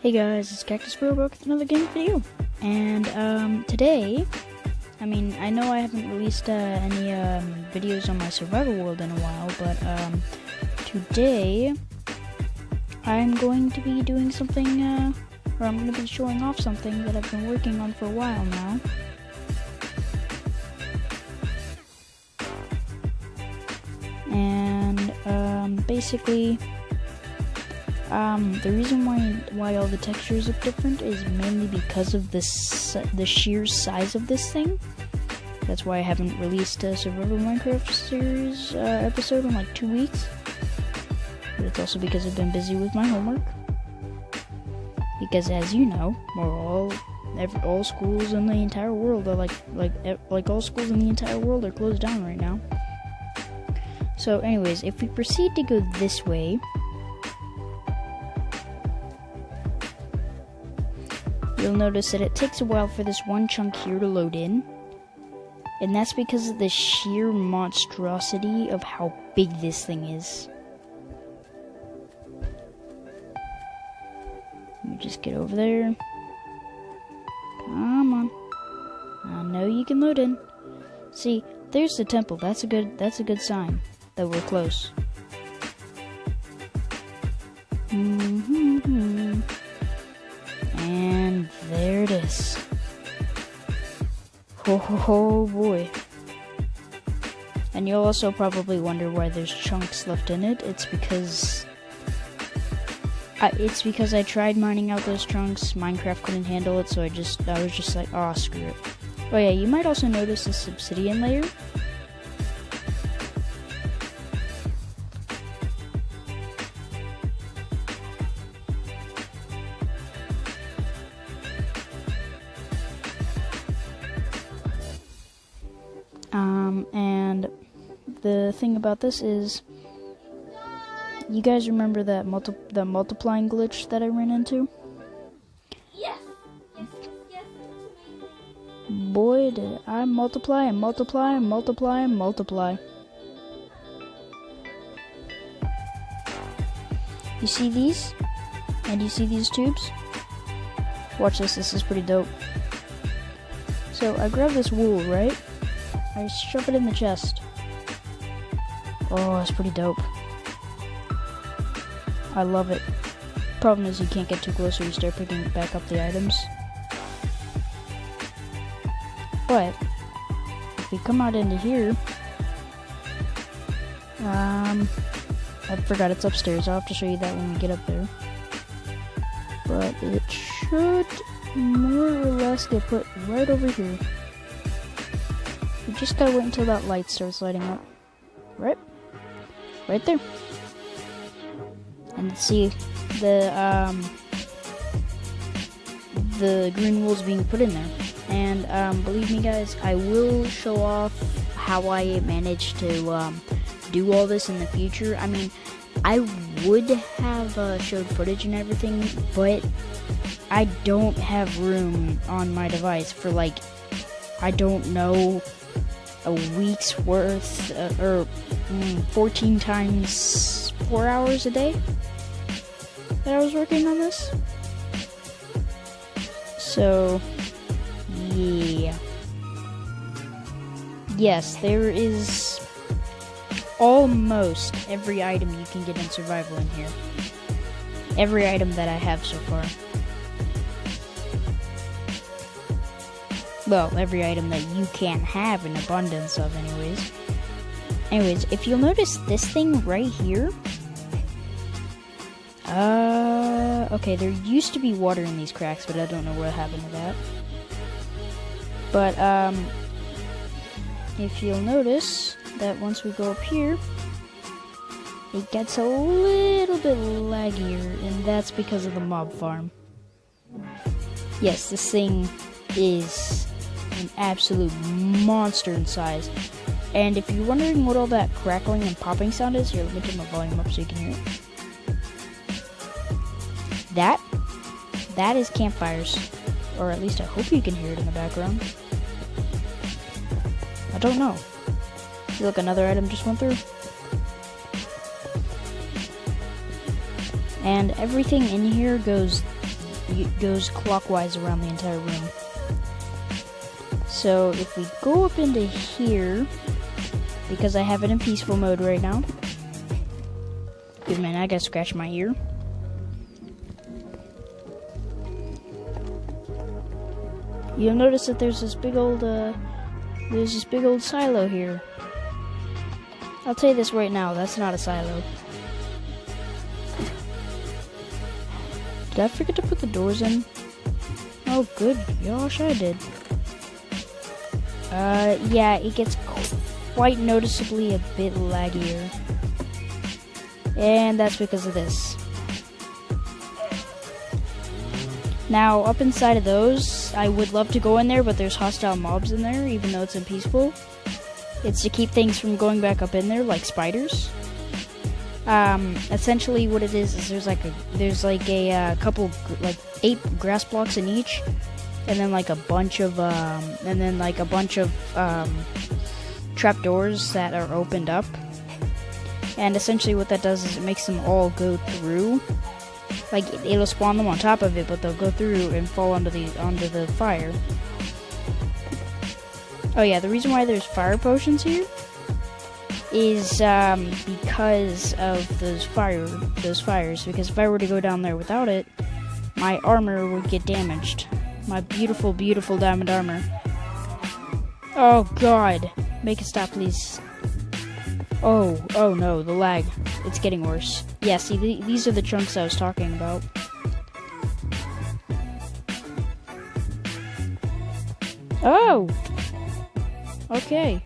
Hey guys, it's Cactus Bro back with another game video. And today, I know I haven't released any videos on my survival world in a while, but today I'm going to be doing something, or I'm going to be showing off something that I've been working on for a while now. And basically, the reason why all the textures look different is mainly because of the sheer size of this thing. That's why I haven't released a Survival Minecraft series episode in like 2 weeks. But it's also because I've been busy with my homework. Because as you know, all schools in the entire world are like all schools in the entire world are closed down right now. So anyways, if we proceed to go this way, you'll notice that it takes a while for this one chunk here to load in. And that's because of the sheer monstrosity of how big this thing is. Let me just get over there. Come on. I know you can load in. See, there's the temple. That's a good sign that we're close. And there it is. Oh boy. And you'll also probably wonder why there's chunks left in it. It's because I tried mining out those chunks. Minecraft couldn't handle it, so I was just like, oh, screw it. Oh yeah, you might also notice this obsidian layer. And the thing about this is, you guys remember that the multiplying glitch that I ran into? Yes. Boy, did I multiply and multiply and multiply and multiply. You see these? And you see these tubes? Watch this is pretty dope. So I grab this wool, right? I shove it in the chest. Oh, it's pretty dope. I love it. Problem is you can't get too close or you start picking back up the items. But if we come out into here, I forgot it's upstairs. I'll have to show you that when we get up there. But it should more or less get put right over here. You just gotta wait until that light starts lighting up. Right there. And see the green wool's being put in there. And believe me guys, I will show off how I managed to do all this in the future. I mean, I would have showed footage and everything, but I don't have room on my device for like, I don't know, a week's worth, or 14 times 4 hours a day that I was working on this. So, yeah. Yes, there is almost every item you can get in survival in here. Every item that I have so far. Well, every item that you can have an abundance of anyways. Anyways, if you'll notice this thing right here. Okay, there used to be water in these cracks, but I don't know what happened to that. But, if you'll notice that once we go up here, it gets a little bit laggier, and that's because of the mob farm. Yes, this thing is an absolute monster in size. And if you're wondering what all that crackling and popping sound is, here, let me turn my volume up so you can hear it. That is campfires. Or at least I hope you can hear it in the background. I don't know. Look, another item just went through. And everything in here goes goes clockwise around the entire room. So if we go up into here, because I have it in peaceful mode right now. Good man, I gotta scratch my ear. You'll notice that there's this big old silo here. I'll tell you this right now, that's not a silo. Did I forget to put the doors in? Oh, good gosh, I did. Yeah, it gets quite noticeably a bit laggier. And that's because of this. Now, up inside of those, I would love to go in there, but there's hostile mobs in there, even though it's in peaceful. It's to keep things from going back up in there, like spiders. Essentially what it is there's like a couple, like 8 grass blocks in each, and then like a bunch of, trapdoors that are opened up. And essentially what that does is it makes them all go through. Like, it'll spawn them on top of it, but they'll go through and fall onto the fire. Oh yeah, the reason why there's fire potions here is because of those fires. Because if I were to go down there without it, my armor would get damaged. My beautiful, beautiful diamond armor. Oh god, make it stop, please. Oh no, the lag. It's getting worse. Yeah, see, these are the chunks I was talking about. Oh! Okay.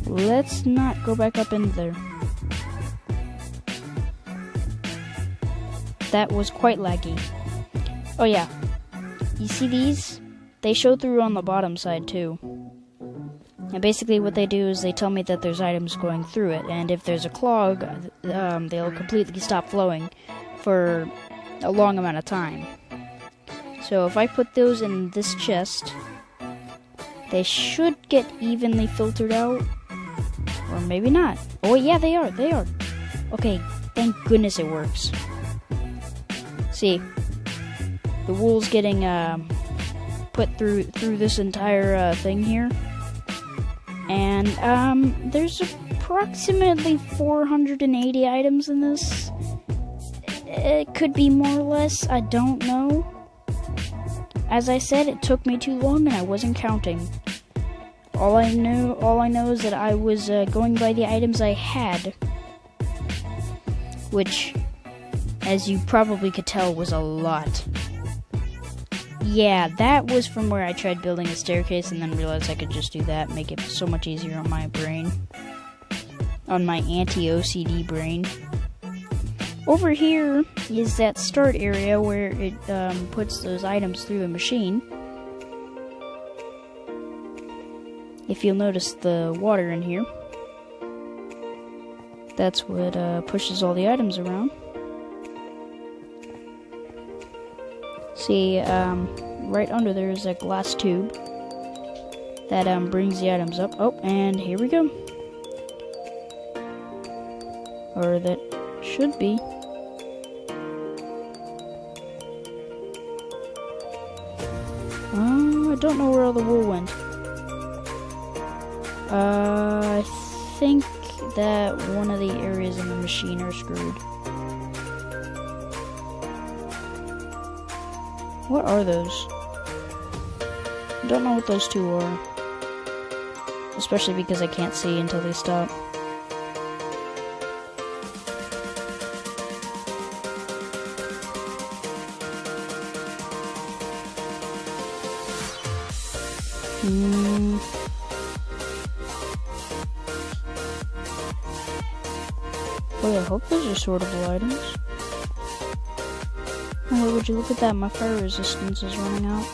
Let's not go back up in there. That was quite laggy. Oh yeah. You see these? They show through on the bottom side too. And basically what they do is they tell me that there's items going through it, and if there's a clog, they'll completely stop flowing for a long amount of time. So if I put those in this chest, they should get evenly filtered out, or maybe not. Oh yeah, they are. Okay, thank goodness it works. See, the wool's getting put through this entire thing here. And there's approximately 480 items in this. It could be more or less, I don't know. As I said, it took me too long and I wasn't counting. All I know is that I was going by the items I had, which, as you probably could tell, was a lot. Yeah, that was from where I tried building a staircase and then realized I could just do that, make it so much easier on my brain. On my anti-OCD brain. Over here is that start area where it puts those items through the machine. If you'll notice the water in here. That's what pushes all the items around. See, right under there is a glass tube that brings the items up. Oh, and here we go. Or that should be. Oh, I don't know where all the wool went. I think that one of the areas in the machine are screwed. What are those? I don't know what those two are. Especially because I can't see until they stop. Boy, I hope those are sortable items. Oh, would you look at that, my fire resistance is running out.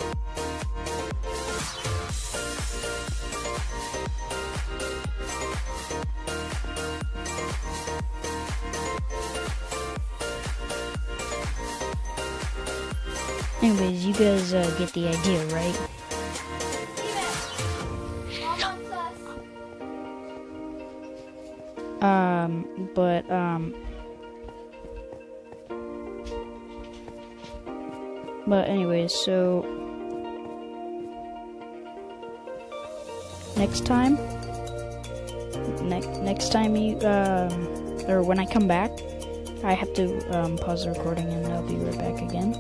Anyways, you guys get the idea, right? But anyways, so next time you or when I come back, I have to pause the recording and I'll be right back again.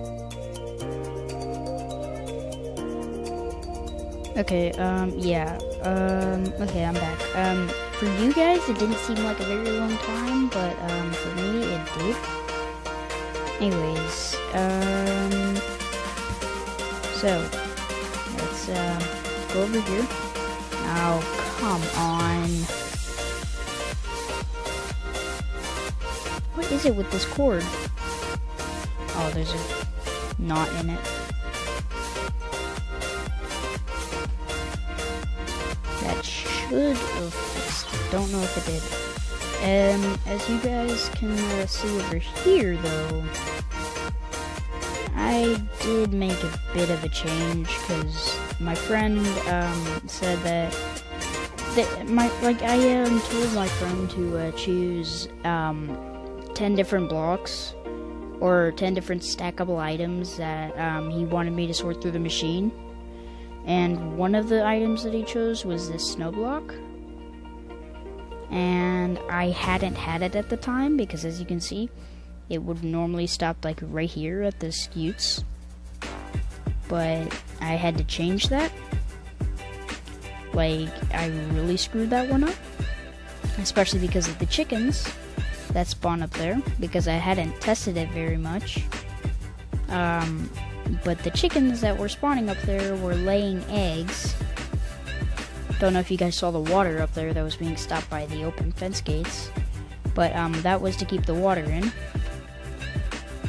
Okay, okay, I'm back. For you guys, it didn't seem like a very long time, but for me, it did. Anyways, so let's go over here. Oh, come on. What is it with this cord? Oh, there's a knot in it. That should have fixed it. Don't know if it did. As you guys can see over here, though, I did make a bit of a change because my friend said that I told my friend to choose 10 different blocks or 10 different stackable items that he wanted me to sort through the machine. And one of the items that he chose was this snow block. And I hadn't had it at the time because, as you can see, it would normally stop like right here at the scutes. But I had to change that. Like, I really screwed that one up. Especially because of the chickens that spawn up there, because I hadn't tested it very much. But the chickens that were spawning up there were laying eggs. Don't know if you guys saw the water up there that was being stopped by the open fence gates, but that was to keep the water in.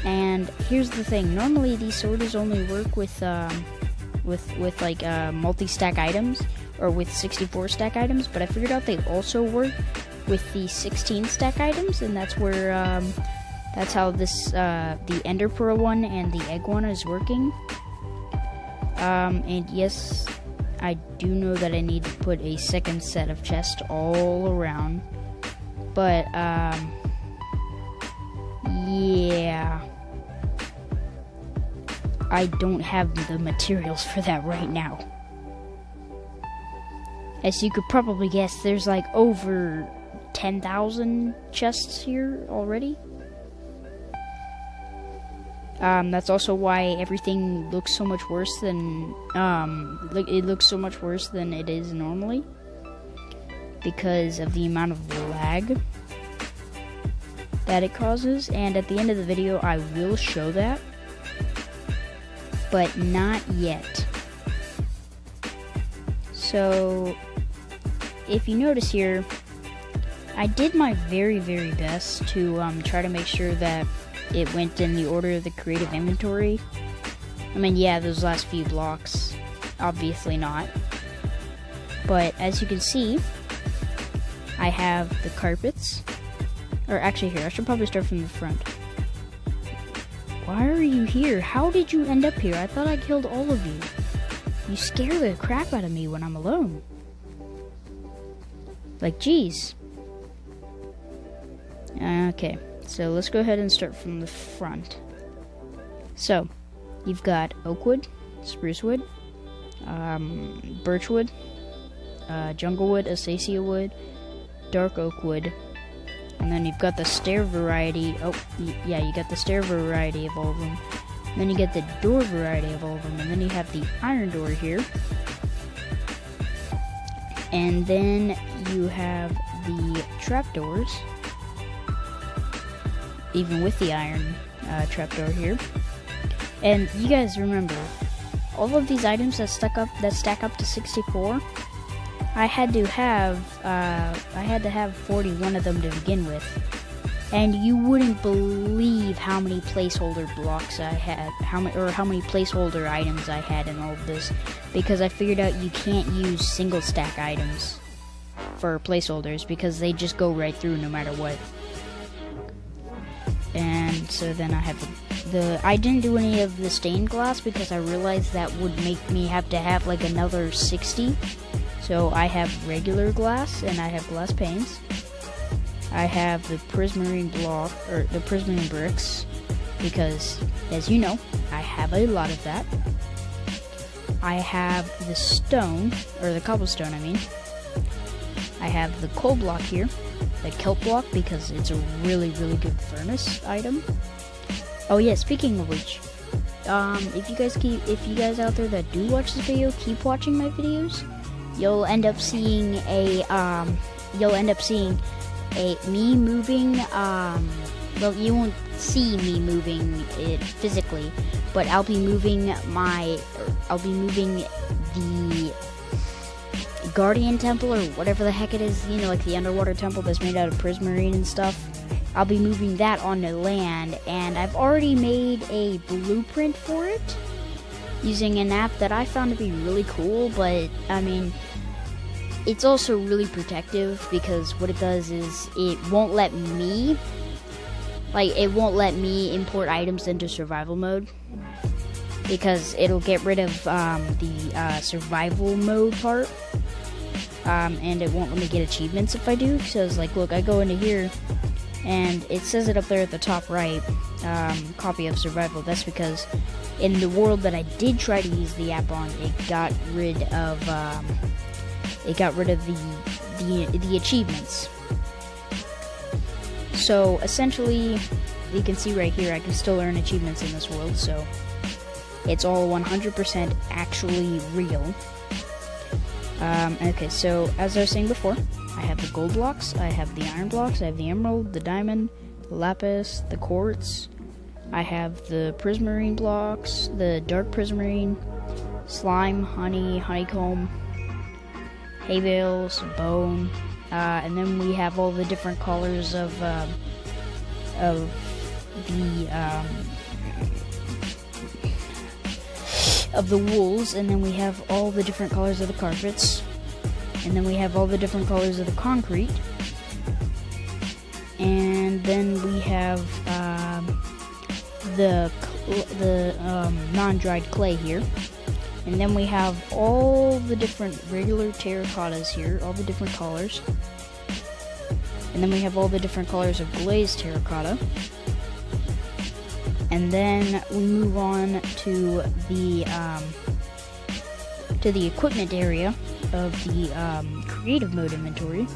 And here's the thing: normally these sorters only work with like multi-stack items or with 64 stack items, but I figured out they also work with the 16 stack items, and that's where that's how this the Ender Pearl one and the egg one is working. And yes, I do know that I need to put a second set of chests all around, but yeah, I don't have the materials for that right now. As you could probably guess, there's like over 10,000 chests here already. That's also why everything looks so much worse than it looks so much worse than it is normally, because of the amount of lag that it causes. And at the end of the video, I will show that, but not yet. So, if you notice here, I did my very, very best to try to make sure that it went in the order of the creative inventory. I mean, yeah, those last few blocks, obviously not. But as you can see, I have the carpets. Or actually, here, I should probably start from the front. Why are you here? How did you end up here? I thought I killed all of you. You scare the crap out of me when I'm alone. Like, geez. Okay, so let's go ahead and start from the front. So, you've got oak wood, spruce wood, birch wood, jungle wood, acacia wood, dark oak wood, and then you've got the stair variety. Oh, yeah, you got the stair variety of all of them. And then you get the door variety of all of them, and then you have the iron door here. And then you have the trapdoors, even with the iron trapdoor here. And you guys remember, all of these items that stack up to 64, I had to have 41 of them to begin with. And you wouldn't believe how many placeholder blocks I had, how many placeholder items I had in all of this, because I figured out you can't use single stack items for placeholders because they just go right through no matter what. And so then I have I didn't do any of the stained glass because I realized that would make me have to have like another 60. So I have regular glass and I have glass panes. I have the prismarine block, or the prismarine bricks, because, as you know, I have a lot of that. I have the stone, or the cobblestone, I mean. I have the coal block here, the kelp block, because it's a really, really good furnace item. Oh yeah, speaking of which, if you guys out there that do watch this video, keep watching my videos, you'll end up seeing me moving, well, you won't see me moving it physically, but I'll be moving the Guardian Temple, or whatever the heck it is, you know, like the underwater temple that's made out of prismarine and stuff. I'll be moving that onto land, and I've already made a blueprint for it using an app that I found to be really cool, but, I mean, it's also really protective, because what it does is it won't let me import items into survival mode, because it'll get rid of the survival mode part, and it won't let me get achievements if I do. Because, like, look, I go into here, and it says it up there at the top right, copy of survival. That's because in the world that I did try to use the app on, it got rid of the achievements. So essentially, you can see right here, I can still earn achievements in this world, so it's all 100% actually real. Okay, so as I was saying before, I have the gold blocks, I have the iron blocks, I have the emerald, the diamond, the lapis, the quartz, I have the prismarine blocks, the dark prismarine, slime, honey, honeycomb, hay bales, bone, and then we have all the different colors of the wools, and then we have all the different colors of the carpets, and then we have all the different colors of the concrete, and then we have the non-dried clay here, and then we have all the different regular terracottas here, all the different colors, and then we have all the different colors of glazed terracotta. And then we move on to the equipment area of the creative mode inventory,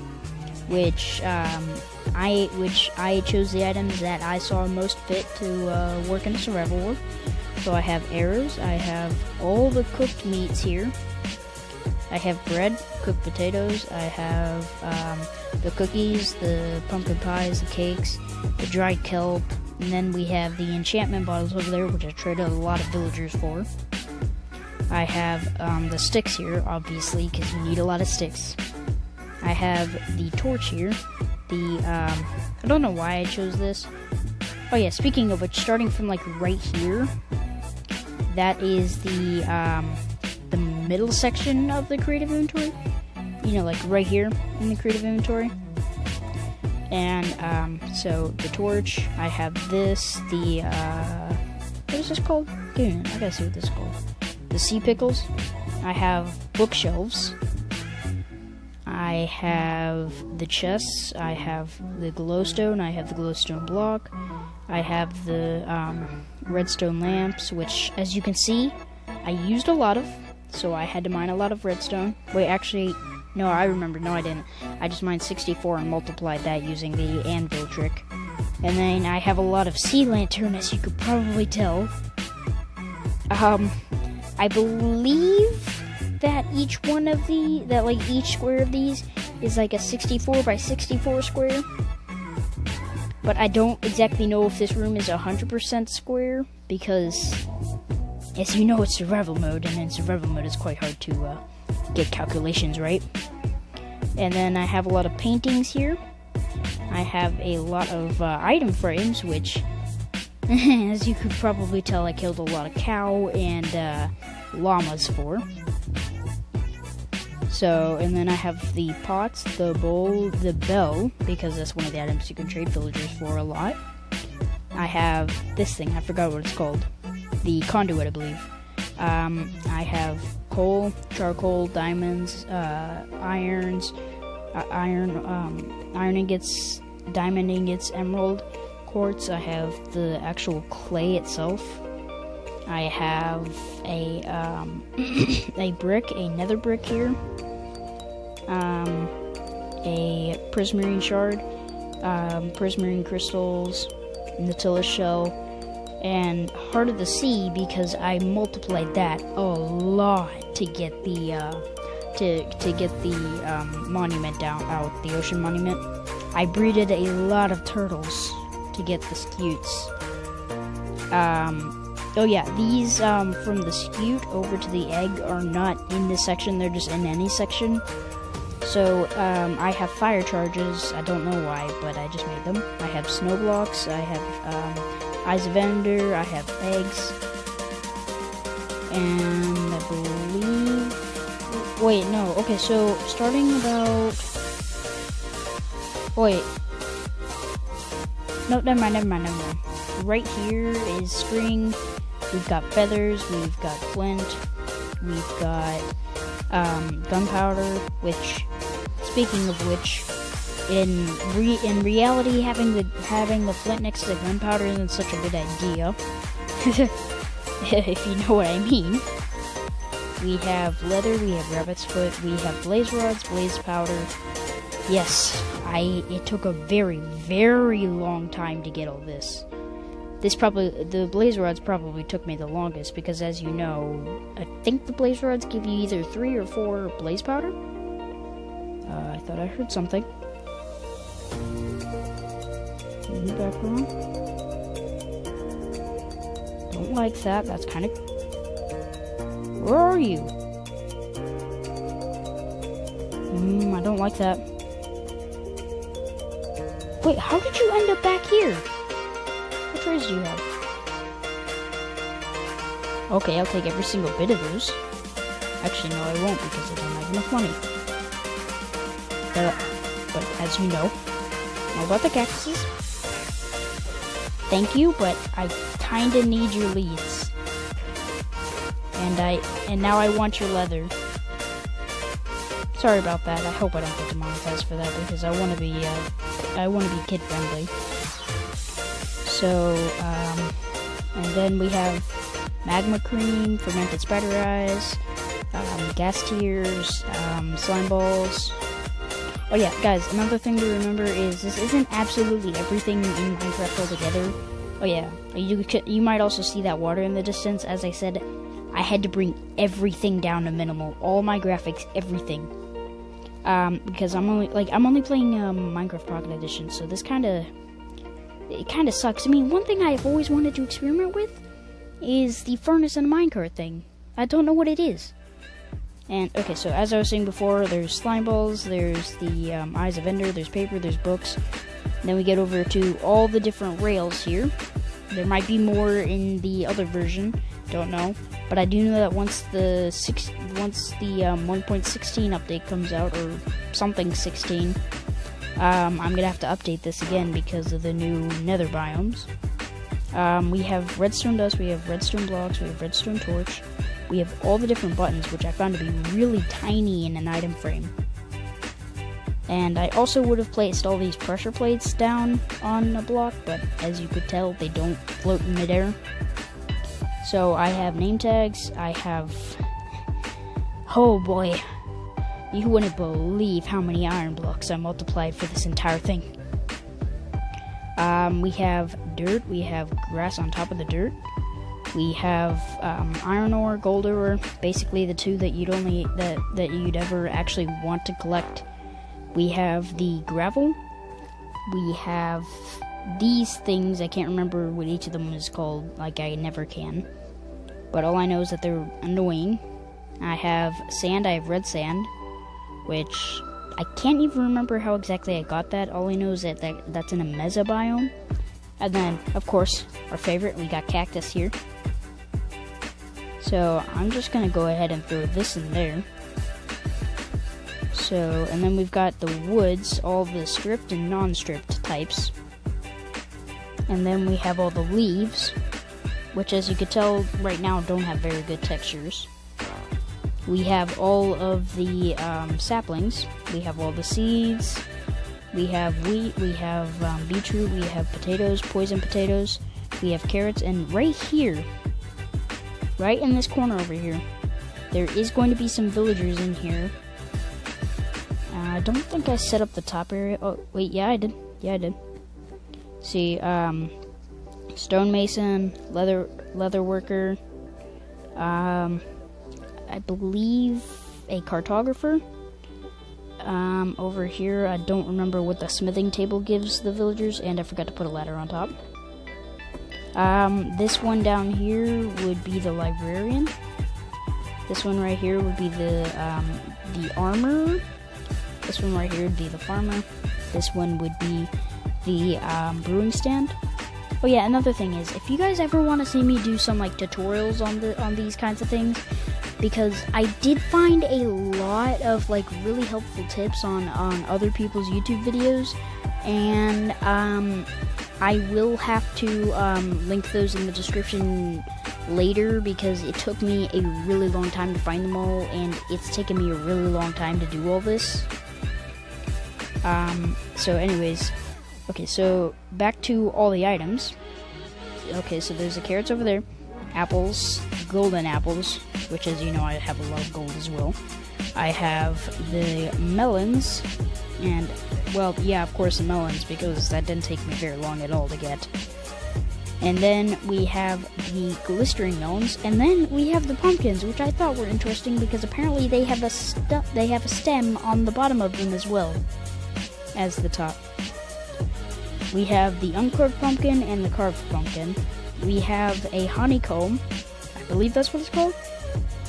which I chose the items that I saw most fit to work in a survival world. So I have arrows, I have all the cooked meats here, I have bread, cooked potatoes, I have the cookies, the pumpkin pies, the cakes, the dried kelp. And then we have the enchantment bottles over there, which I traded a lot of villagers for. I have the sticks here, obviously, because you need a lot of sticks. I have the torch here. I don't know why I chose this. Oh yeah, speaking of which, starting from like right here, that is the middle section of the creative inventory. You know, like right here in the creative inventory. And, so, the torch, I have this, what is this called? Dude, I gotta see what this is called. The sea pickles. I have bookshelves. I have the chests. I have the glowstone. I have the glowstone block. I have the, redstone lamps, which, as you can see, I used a lot of, so I had to mine a lot of redstone. Wait, actually, no, I remember. No, I didn't. I just mined 64 and multiplied that using the anvil trick. And then I have a lot of sea lantern, as you could probably tell. I believe that each square of these is like a 64 by 64 square. But I don't exactly know if this room is 100% square, because, as you know, it's survival mode, and in survival mode it's quite hard to get calculations right. And then I have a lot of paintings here. I have a lot of item frames, which, as you could probably tell, I killed a lot of cow and llamas for. So, and then I have the pots, the bowl, the bell, because that's one of the items you can trade villagers for a lot. I have this thing, I forgot what it's called. The conduit, I believe. I have coal, charcoal, diamonds, iron ingots, diamond ingots, emerald, quartz. I have the actual clay itself. I have a a brick, a nether brick here. A prismarine shard, prismarine crystals, Nautilus shell, and Heart of the Sea, because I multiplied that a lot to get the monument out, the ocean monument. I breeded a lot of turtles to get the scutes. Oh yeah, these from the scute over to the egg are not in this section, they're just in any section. So, I have fire charges, I don't know why, but I just made them. I have snow blocks, I have, Eyes of Ender, I have eggs, and I believe... Wait, no, okay, so, starting about... Wait. No, never mind. Right here is string, we've got feathers, we've got flint, we've got, gunpowder, which... Speaking of which, in reality, having the flint next to the gunpowder isn't such a good idea. If you know what I mean. We have leather, we have rabbit's foot, we have blaze rods, blaze powder. Yes, it took a very, very long time to get all this. The blaze rods probably took me the longest, because as you know, I think the blaze rods give you either 3 or 4 blaze powder? I thought I heard something. In the background. Don't like that. That's kind of... Where are you? I don't like that. Wait, how did you end up back here? What trays do you have? Okay, I'll take every single bit of those. Actually, no, I won't, because I don't have enough money. But as you know about the cactuses. Thank you, but I kinda need your leads. And now I want your leather. Sorry about that. I hope I don't get demonetized for that, because I wanna be kid friendly. So, and then we have magma cream, fermented spider eyes, gas tears, slime balls. Oh yeah, guys, another thing to remember is this isn't absolutely everything in Minecraft altogether. Oh yeah, you might also see that water in the distance. As I said, I had to bring everything down to minimal, all my graphics, everything. Because I'm only playing Minecraft Pocket Edition, so this kinda sucks. I mean, one thing I've always wanted to experiment with is the furnace and minecart thing. I don't know what it is. And, okay, so as I was saying before, there's slime balls, there's the Eyes of Ender, there's paper, there's books. And then we get over to all the different rails here. There might be more in the other version, don't know. But I do know that once the 1.16 update comes out, or something 16, I'm going to have to update this again because of the new nether biomes. We have redstone dust, we have redstone blocks, we have redstone torch. We have all the different buttons, which I found to be really tiny in an item frame. And I also would have placed all these pressure plates down on a block, but as you could tell, they don't float in midair. So I have name tags, I have... Oh boy. You wouldn't believe how many iron blocks I multiplied for this entire thing. We have dirt, we have grass on top of the dirt. We have iron ore, gold ore, basically the two that you'd ever actually want to collect. We have the gravel. We have these things. I can't remember what each of them is called, like I never can. But all I know is that they're annoying. I have sand. I have red sand, which I can't even remember how exactly I got that. All I know is that that's in a mesa biome. And then, of course, our favorite, we got cactus here. So I'm just gonna go ahead and throw this in there. So, and then we've got the woods, all the stripped and non-stripped types. And then we have all the leaves, which as you can tell right now don't have very good textures. We have all of the saplings. We have all the seeds. We have wheat, we have beetroot, we have potatoes, poison potatoes, we have carrots, and right here, right in this corner over here, there is going to be some villagers in here. I don't think I set up the top area. Oh, wait, yeah, I did. Yeah, I did. See, stonemason, leather worker, I believe a cartographer. Over here, I don't remember what the smithing table gives the villagers, and I forgot to put a ladder on top. This one down here would be the librarian. This one right here would be the armorer. This one right here would be the farmer. This one would be the brewing stand. Oh yeah, another thing is, if you guys ever want to see me do some like tutorials on these kinds of things, because I did find a lot of like really helpful tips on other people's YouTube videos, and I will have to link those in the description later, because it took me a really long time to find them all, and it's taken me a really long time to do all this. So anyways, okay, so back to all the items. Okay, so there's the carrots over there, apples, golden apples, which, as you know, I have a lot of gold as well. I have the melons, and, well, yeah, of course the melons, because that didn't take me very long at all to get. And then we have the glistering melons, and then we have the pumpkins, which I thought were interesting because apparently they have a stem on the bottom of them as well as the top. We have the uncarved pumpkin and the carved pumpkin. We have a honeycomb, I believe that's what it's called,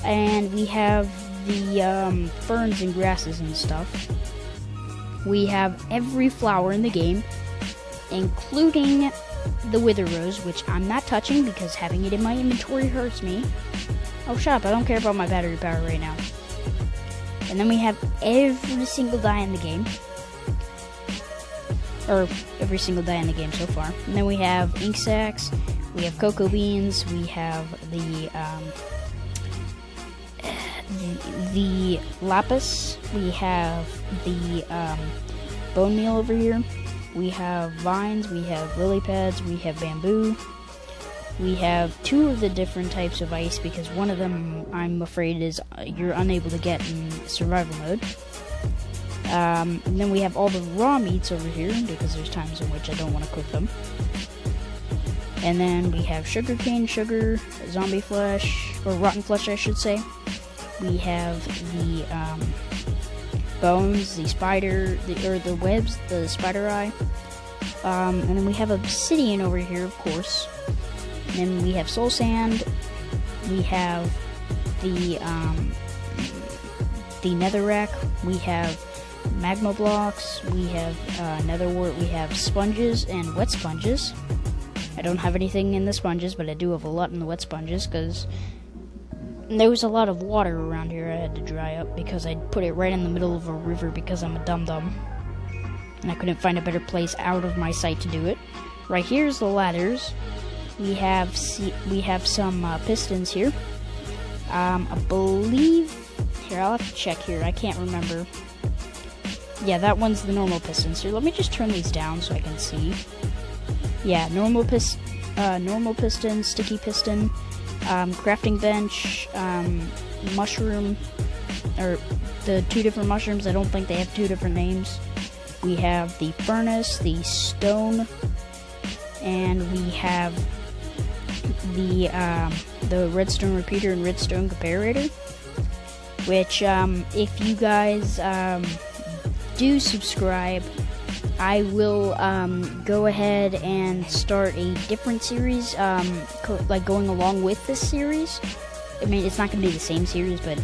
and we have the ferns and grasses and stuff. We have every flower in the game, including the wither rose, which I'm not touching because having it in my inventory hurts me. Oh, shut up, I don't care about my battery power right now. And then we have every single dye in the game. Or every single dye in the game so far. And then we have ink sacs, we have cocoa beans, we have the lapis, we have the bone meal over here, we have vines, we have lily pads, we have bamboo, we have 2 of the different types of ice, because one of them, I'm afraid, is you're unable to get in survival mode. And then we have all the raw meats over here, because there's times in which I don't want to cook them. And then we have sugarcane, sugar, zombie flesh, or rotten flesh I should say. We have the bones, the spider, the webs, the spider eye. And then we have obsidian over here, of course. And then we have soul sand. We have the netherrack. We have magma blocks, we have netherwort, we have sponges and wet sponges. I don't have anything in the sponges, but I do have a lot in the wet sponges, because there was a lot of water around here I had to dry up, because I put it right in the middle of a river because I'm a dum-dum. And I couldn't find a better place out of my sight to do it. Right here's the ladders. We have some pistons here. I believe... Here, I'll have to check here, I can't remember. Yeah, that one's the normal pistons. Here, let me just turn these down so I can see. Yeah, normal piston, sticky piston, crafting bench, mushroom, or the 2 different mushrooms. I don't think they have 2 different names. We have the furnace, the stone, and we have the redstone repeater and redstone comparator. Which, if you guys do subscribe, I will go ahead and start a different series, like going along with this series. I mean, it's not going to be the same series, but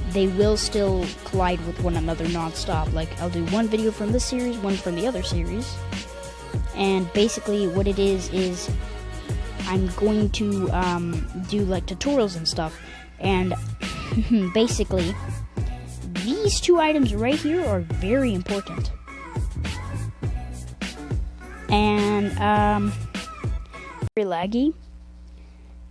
they will still collide with one another non-stop. Like, I'll do one video from this series, one from the other series. And basically what it is I'm going to do like tutorials and stuff. And basically, these 2 items right here are very important. And, very laggy.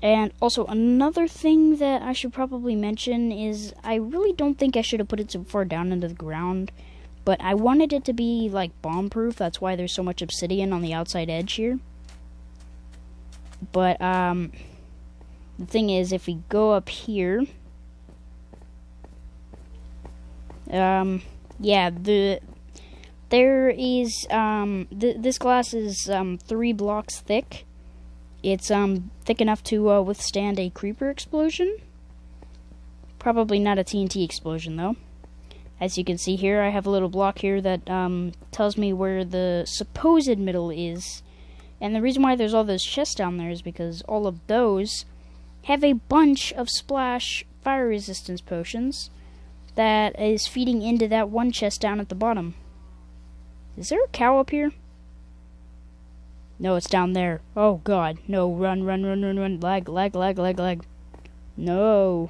And also, another thing that I should probably mention is I really don't think I should have put it so far down into the ground. But I wanted it to be, like, bomb-proof. That's why there's so much obsidian on the outside edge here. But, the thing is, if we go up here... yeah, there is, this glass is, 3 blocks thick. It's, thick enough to, withstand a creeper explosion. Probably not a TNT explosion, though. As you can see here, I have a little block here that tells me where the supposed middle is. And the reason why there's all those chests down there is because all of those have a bunch of splash fire resistance potions that is feeding into that one chest down at the bottom. Is there a cow up here? No, it's down there. Oh god, no, run, run, run, run, run. Lag, lag, lag, lag, lag. No.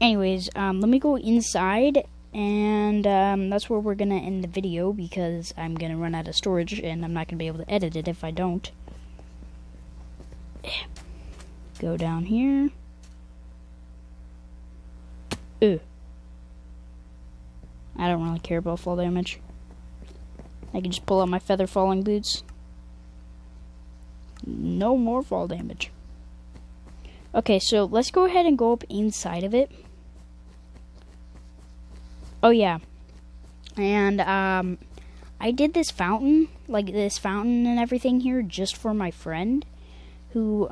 Anyways, let me go inside, and that's where we're gonna end the video, because I'm gonna run out of storage, and I'm not gonna be able to edit it if I don't. Go down here. I don't really care about fall damage. I can just pull out my feather falling boots. No more fall damage. Okay, so let's go ahead and go up inside of it. Oh yeah, and I did this fountain, like this fountain and everything here, just for my friend, who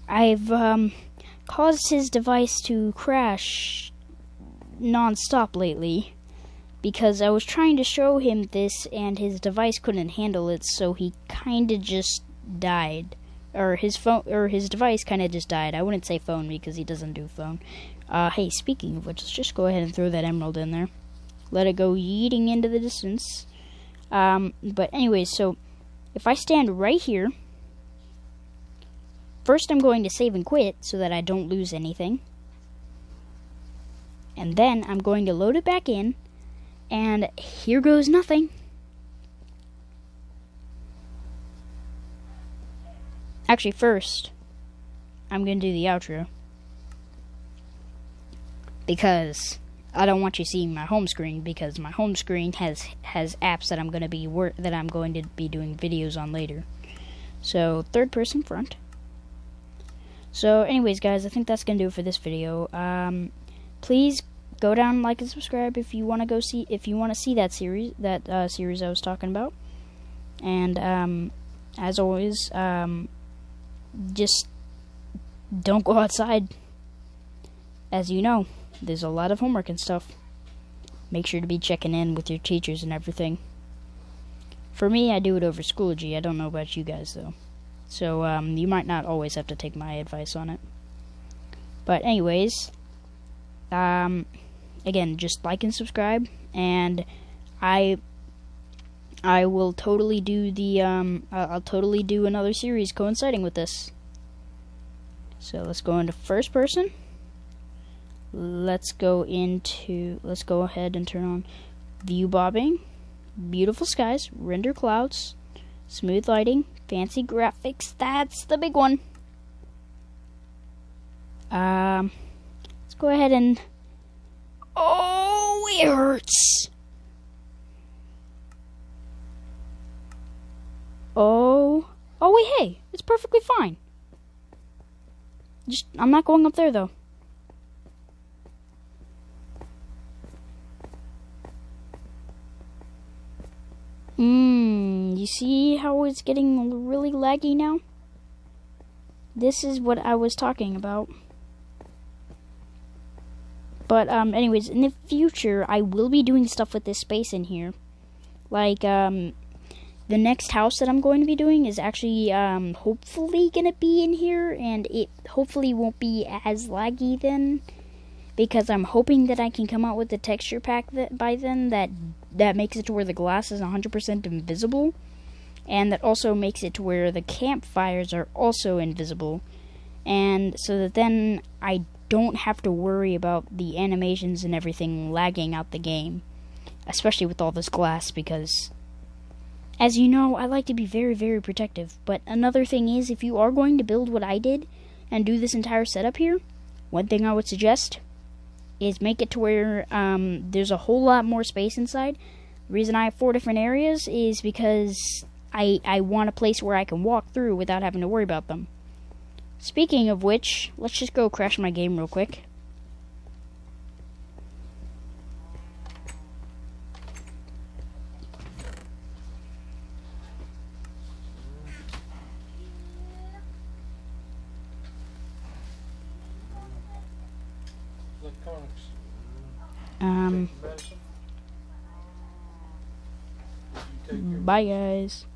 I've caused his device to crash non-stop lately, because I was trying to show him this and his device couldn't handle it, so he kinda just died. Or his phone, or his device kind of just died. I wouldn't say phone because he doesn't do phone. Hey, speaking of which, let's just go ahead and throw that emerald in there. Let it go yeeting into the distance. But anyways, so if I stand right here, first I'm going to save and quit so that I don't lose anything. And then I'm going to load it back in, and here goes nothing. Actually, first, I'm going to do the outro, because I don't want you seeing my home screen, because my home screen has apps that I'm going to be doing videos on later. So, third person front. So, anyways, guys, I think that's going to do it for this video. Please go down, like, and subscribe if you want to see that series I was talking about. And as always, just don't go outside. As you know, there's a lot of homework and stuff. Make sure to be checking in with your teachers and everything. For me, I do it over Schoology. I don't know about you guys, though. So, you might not always have to take my advice on it. But anyways, again, just like and subscribe, and I will totally do the, I'll totally do another series coinciding with this. So let's go into first person. Let's go ahead and turn on view bobbing, beautiful skies, render clouds, smooth lighting, fancy graphics. That's the big one. Let's go ahead and, oh, it hurts. Oh, wait, hey, it's perfectly fine. I'm not going up there, though. You see how it's getting really laggy now? This is what I was talking about. But, anyways, in the future, I will be doing stuff with this space in here. Like, the next house that I'm going to be doing is actually, hopefully gonna be in here, and it hopefully won't be as laggy then, because I'm hoping that I can come out with the texture pack by then that makes it to where the glass is 100% invisible, and that also makes it to where the campfires are also invisible, and so that then I don't have to worry about the animations and everything lagging out the game, especially with all this glass, because as you know, I like to be very, very protective. But another thing is, if you are going to build what I did and do this entire setup here, one thing I would suggest, is make it to where there's a whole lot more space inside. The reason I have 4 different areas is because I want a place where I can walk through without having to worry about them. Speaking of which, let's just go crash my game real quick. Bye guys.